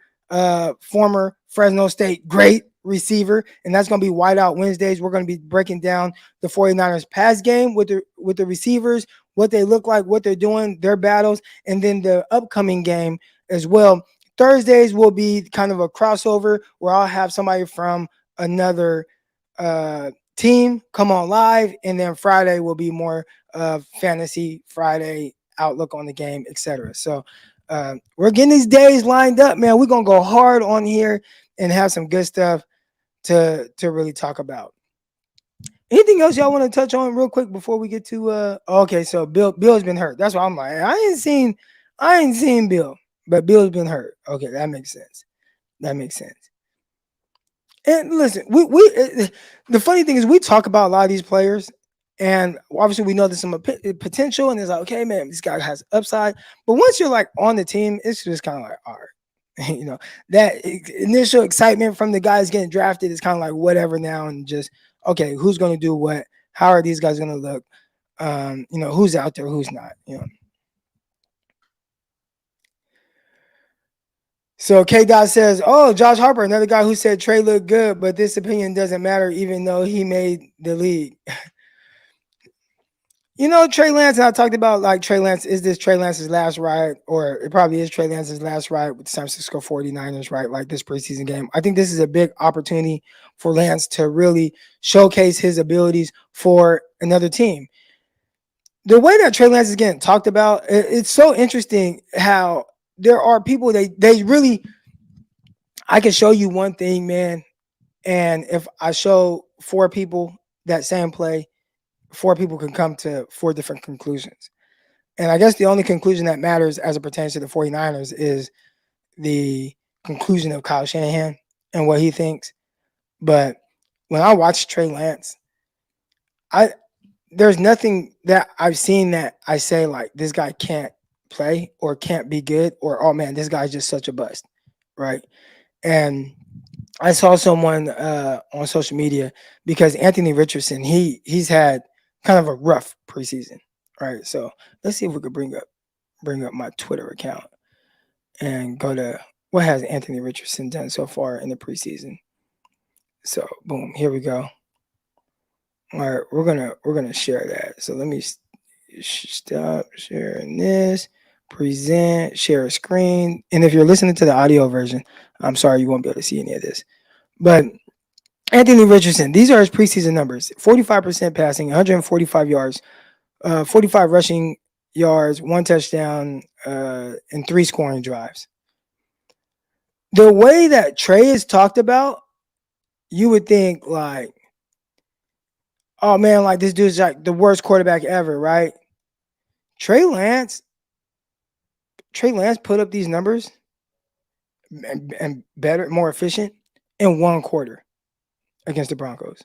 [SPEAKER 1] former Fresno State, great receiver, and that's going to be Whiteout Wednesdays. We're going to be breaking down the 49ers pass game with the receivers, what they look like, what they're doing, their battles, and then the upcoming game as well. Thursdays will be kind of a crossover where I'll have somebody from another team come on live, and then Friday will be more fantasy Friday outlook on the game, etc. So we're getting these days lined up, man. We're gonna go hard on here and have some good stuff to really talk about. Anything else y'all want to touch on real quick before we get to okay, so Bill's been hurt. That's why I'm like, I ain't seen Bill, but Bill's been hurt. Okay, that makes sense. That makes sense. And listen, the funny thing is we talk about a lot of these players, and obviously we know there's some potential, and it's like, okay, man, this guy has upside. But once you're like on the team, it's just kind of like, all right, that initial excitement from the guys getting drafted is kind of like whatever now, and just okay, who's going to do what? How are these guys going to look? Who's out there, who's not? So K Dot says, "Oh, Josh Harper, another guy who said Trey looked good, but this opinion doesn't matter, even though he made the league." Trey Lance, and I talked about like Trey Lance. Is this Trey Lance's last ride, or it probably is Trey Lance's last ride with the San Francisco 49ers, right? Like this preseason game. I think this is a big opportunity for Lance to really showcase his abilities for another team. The way that Trey Lance is getting talked about, it's so interesting how there are people they really. I can show you one thing, man, and if I show 4 people that same play, 4 people can come to 4 different conclusions. And I guess the only conclusion that matters as it pertains to the 49ers is the conclusion of Kyle Shanahan and what he thinks. But when I watch Trey Lance, there's nothing that I've seen that I say like this guy can't play or can't be good or oh man, this guy's just such a bust, right? And I saw someone on social media because Anthony Richardson, he's had kind of a rough preseason, right? So let's see if we could bring up my Twitter account and go to what has Anthony Richardson done so far in the preseason. So boom, here we go. All right, we're gonna share that. So let me stop sharing this. Present, share a screen, and if you're listening to the audio version, I'm sorry you won't be able to see any of this. But Anthony Richardson, these are his preseason numbers: 45% passing, 145 yards, 45 rushing yards, 1 touchdown, and 3 scoring drives. The way that Trey is talked about, you would think like, oh man, like this dude's like the worst quarterback ever, right? Trey Lance put up these numbers and better, more efficient in 1 quarter against the Broncos.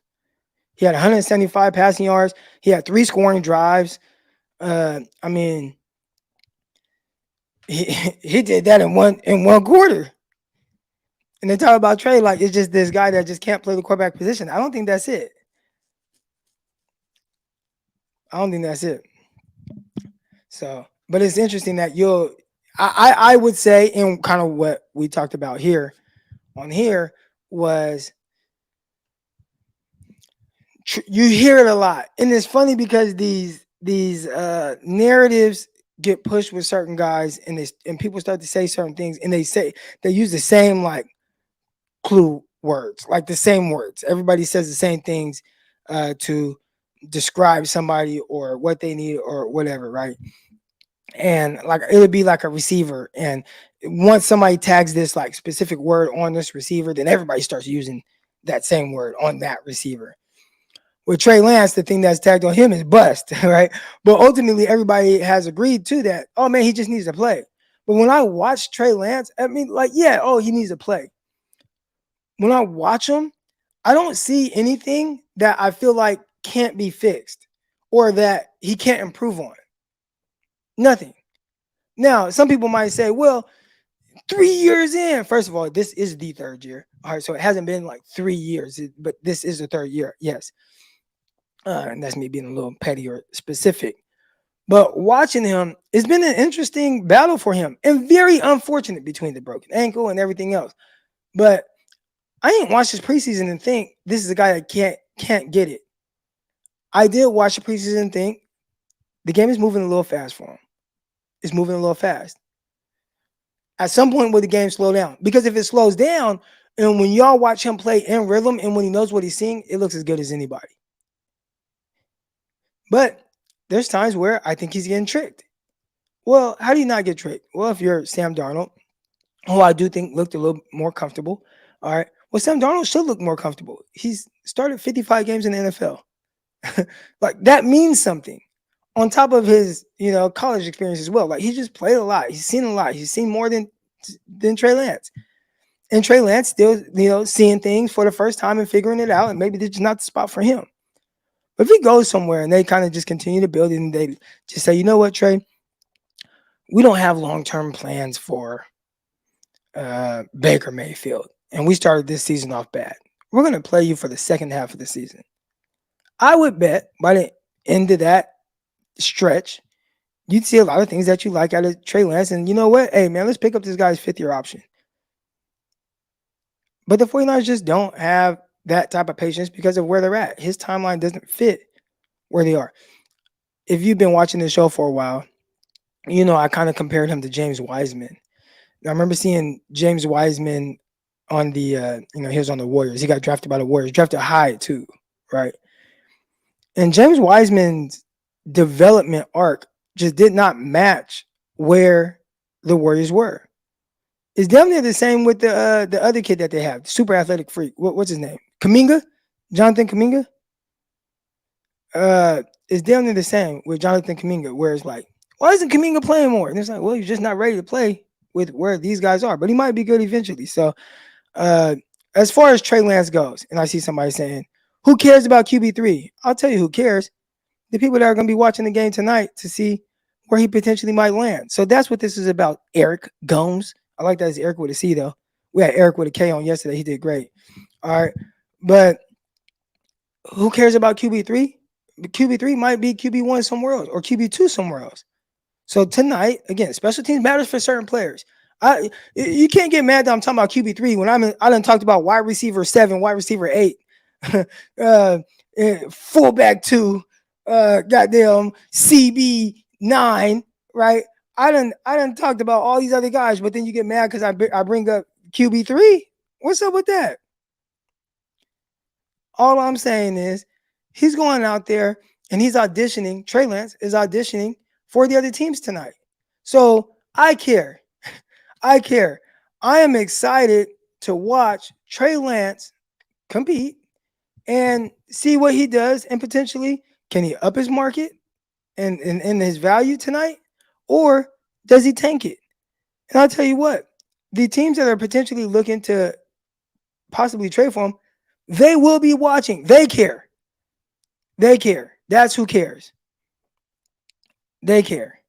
[SPEAKER 1] He had 175 passing yards. He had 3 scoring drives. I mean, he did that in one quarter. And they talk about Trey like it's just this guy that just can't play the quarterback position. I don't think that's it. So, but it's interesting that I would say, in kind of what we talked about here was you hear it a lot, and it's funny because these narratives get pushed with certain guys, and people start to say certain things, and they use the same like clue words, like the same words. Everybody says the same things to describe somebody or what they need or whatever, right? And like it would be like a receiver, and once somebody tags this like specific word on this receiver, then everybody starts using that same word on that receiver. With Trey Lance, the thing that's tagged on him is bust, right? But ultimately, everybody has agreed to that. Oh man, he just needs to play. But when I watch Trey Lance, I mean, like, yeah, oh, he needs to play. When I watch him, I don't see anything that I feel like can't be fixed or that he can't improve on. Nothing. Now, some people might say, well, 3 years in. First of all, this is the 3rd year. All right, so it hasn't been like 3 years, but this is the 3rd year. Yes. And that's me being a little petty or specific. But watching him, it's been an interesting battle for him and very unfortunate between the broken ankle and everything else. But I ain't watched this preseason and think this is a guy that can't get it. I did watch the preseason and think the game is moving a little fast for him. It's moving a little fast. At some point, will the game slow down? Because if it slows down, and when y'all watch him play in rhythm and when he knows what he's seeing, it looks as good as anybody. But there's times where I think he's getting tricked. Well, how do you not get tricked? Well, if you're Sam Darnold, who I do think looked a little more comfortable. All right. Well, Sam Darnold should look more comfortable. He's started 55 games in the NFL. Like that means something. On top of his, college experience as well. Like he just played a lot. He's seen a lot. He's seen more than Trey Lance. And Trey Lance still, seeing things for the first time and figuring it out. And maybe this is not the spot for him. But if he goes somewhere and they kind of just continue to build it and they just say, you know what, Trey, we don't have long-term plans for Baker Mayfield. And we started this season off bad. We're going to play you for the second half of the season. I would bet by the end of that stretch, you'd see a lot of things that you like out of Trey Lance. And you know what? Hey, man, let's pick up this guy's fifth-year option. But the 49ers just don't have that type of patience because of where they're at. His timeline doesn't fit where they are. If you've been watching this show for a while, I kind of compared him to James Wiseman. I remember seeing James Wiseman on the, he was on the Warriors. He got drafted by the Warriors, drafted high too, right? And James Wiseman's development arc just did not match where the Warriors were. It's damn near the same with the other kid that they have, super athletic freak. What's his name? Kuminga? Jonathan Kuminga? It's damn near the same with Jonathan Kuminga, where it's like, why isn't Kuminga playing more? And it's like, well, he's just not ready to play with where these guys are, but he might be good eventually. So as far as Trey Lance goes, and I see somebody saying, who cares about QB3? I'll tell you who cares. The people that are going to be watching the game tonight to see where he potentially might land. So that's what this is about. Eric Gomes. I like that it's Eric with a C, though. We had Eric with a K on yesterday. He did great. All right. But who cares about QB3? QB3 might be QB1 somewhere else or QB2 somewhere else. So tonight, again, special teams matters for certain players. You can't get mad that I'm talking about QB3 when I done talked about wide receiver 7, wide receiver 8, fullback 2, goddamn CB9, right? I done talked about all these other guys, but then you get mad because I bring up QB3. What's up with that? All I'm saying is he's going out there and he's auditioning. Trey Lance is auditioning for the other teams tonight. So I care. I care. I am excited to watch Trey Lance compete and see what he does, and potentially can he up his market and his value tonight, or does he tank it? And I'll tell you what, the teams that are potentially looking to possibly trade for him, they will be watching. They care. They care. That's who cares. They care.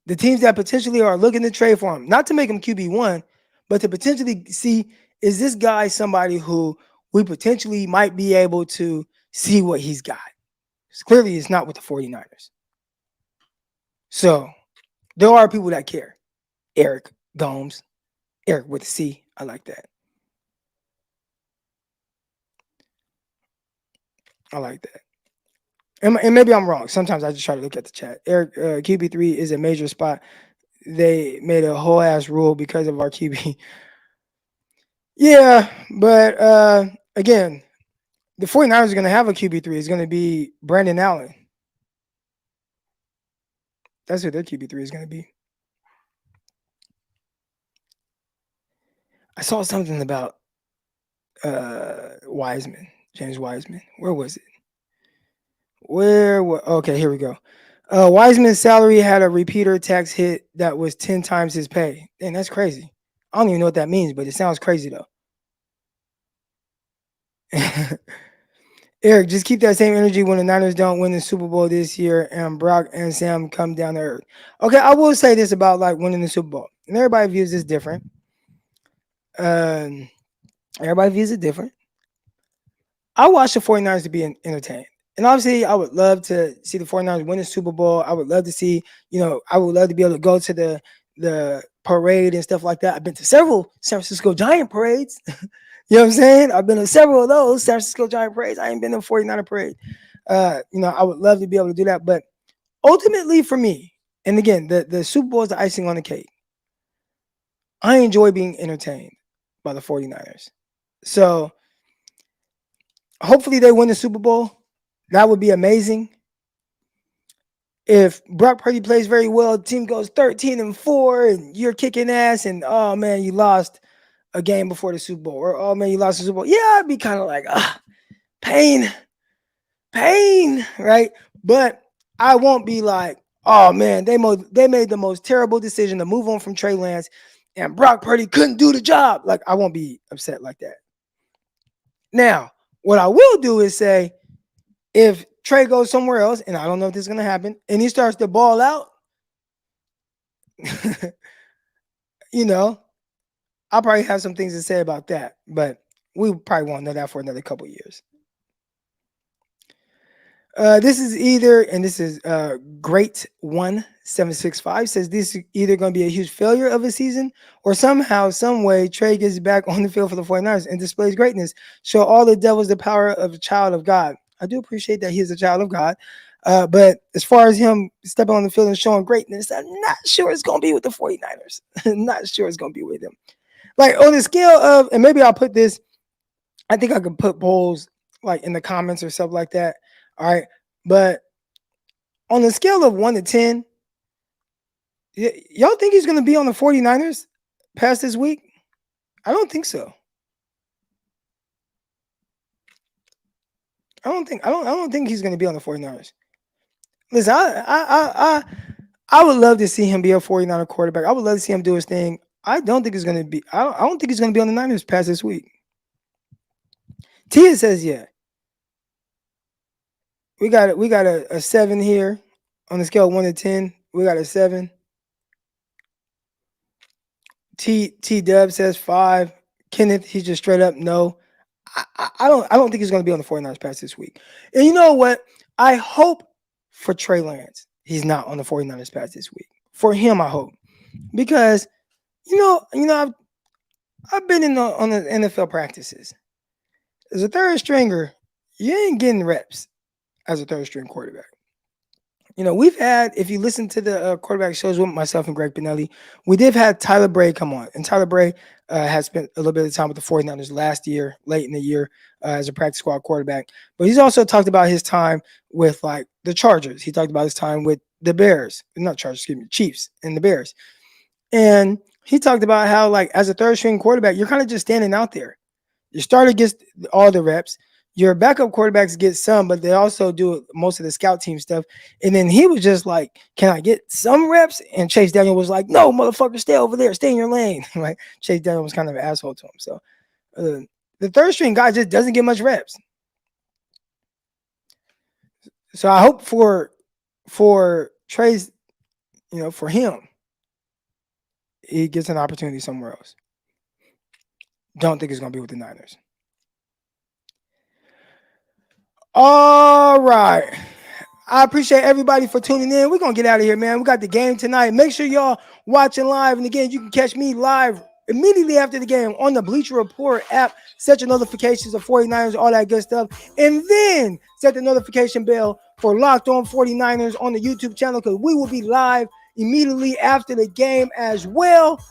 [SPEAKER 1] The teams that potentially are looking to trade for him, not to make him QB1, but to potentially see, is this guy somebody who we potentially might be able to see what he's got? Clearly, it's not with the 49ers. So there are people that care. Eric Gomes. Eric with a C. I like that. I like that. And maybe I'm wrong. Sometimes I just try to look at the chat. Eric, QB3 is a major spot. They made a whole ass rule because of our QB. Yeah, but again, the 49ers are going to have a QB3. It's going to be Brandon Allen. That's who their QB3 is going to be. I saw something about Wiseman, James Wiseman. Where was it? Okay, here we go. Wiseman's salary had a repeater tax hit that was 10 times his pay. Dang, that's crazy. I don't even know what that means, but it sounds crazy though. Eric, just keep that same energy when the Niners don't win the Super Bowl this year and Brock and Sam come down to earth. Okay, I will say this about like winning the Super Bowl, and everybody views this different. Everybody views it different. I watch the 49ers to be entertained. And obviously, I would love to see the 49ers win the Super Bowl. I would love to see, I would love to be able to go to the parade and stuff like that. I've been to several San Francisco Giant parades. You know what I'm saying? I've been to several of those San Francisco Giant parades. I ain't been to 49er parade. I would love to be able to do that. But ultimately for me, and again, the Super Bowl is the icing on the cake. I enjoy being entertained by the 49ers. So hopefully they win the Super Bowl. That would be amazing. If Brock Purdy plays very well, the team goes 13-4, and you're kicking ass, and oh man, you lost a game before the Super Bowl, or oh man, you lost the Super Bowl. Yeah, I'd be kind of like, pain, right? But I won't be like, oh man, they made the most terrible decision to move on from Trey Lance, and Brock Purdy couldn't do the job. Like, I won't be upset like that. Now, what I will do is say, if Trey goes somewhere else, and I don't know if this is going to happen, and he starts to ball out, I'll probably have some things to say about that, but we probably won't know that for another couple years. This is Great 1765 says this is either going to be a huge failure of a season, or somehow, some way, Trey gets back on the field for the 49ers and displays greatness. Show all the devils the power of a child of God. I do appreciate that he is a child of God. But as far as him stepping on the field and showing greatness, I'm not sure it's going to be with the 49ers. Not sure it's going to be with them. Like, on the scale of, and maybe I'll put this, I think I could put polls like in the comments or stuff like that. All right. But on the scale of 1 to 10, y'all think he's going to be on the 49ers past this week? I don't think so. I don't think he's going to be on the 49ers. Listen, I would love to see him be a 49er quarterback. I would love to see him do his thing. I don't think he's going to be. I don't think he's going to be on the Niners past this week. Tia says, yeah. We got a 7 here on the scale of 1 to 10. We got a 7. T Dub says 5. Kenneth, he's just straight up no. I don't think he's going to be on the 49ers past this week. And you know what? I hope for Trey Lance he's not on the 49ers past this week. For him, I hope. Because, I've been on the NFL practices. As a third stringer, you ain't getting reps as a third string quarterback. We've had, if you listen to the quarterback shows with myself and Greg Pinelli, we did have Tyler Bray come on. And Tyler Bray has spent a little bit of time with the 49ers last year, late in the year, as a practice squad quarterback. But he's also talked about his time with, like, the Chargers. He talked about his time with the Bears. Not Chargers, Chiefs and the Bears. And he talked about how, like, as a third string quarterback, you're kind of just standing out there. Your starter gets all the reps. Your backup quarterbacks get some, but they also do most of the scout team stuff. And then he was just like, can I get some reps? And Chase Daniel was like, no, motherfucker, stay over there. Stay in your lane. Like, Chase Daniel was kind of an asshole to him. So the third string guy just doesn't get much reps. So I hope for Trey's, for him, he gets an opportunity somewhere else. Don't think it's going to be with the Niners. All right. I appreciate everybody for tuning in. We're going to get out of here, man. We got the game tonight. Make sure y'all watching live. And again, you can catch me live immediately after the game on the Bleacher Report app. Set your notifications of 49ers, all that good stuff. And then set the notification bell for Locked On 49ers on the YouTube channel, because we will be live immediately after the game as well.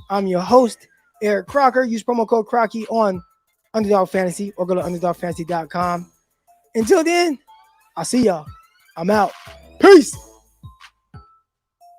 [SPEAKER 1] I'm your host, Eric Crocker. Use promo code Crocky on Underdog Fantasy, or go to underdogfantasy.com. Until then, I'll see y'all. I'm out. Peace.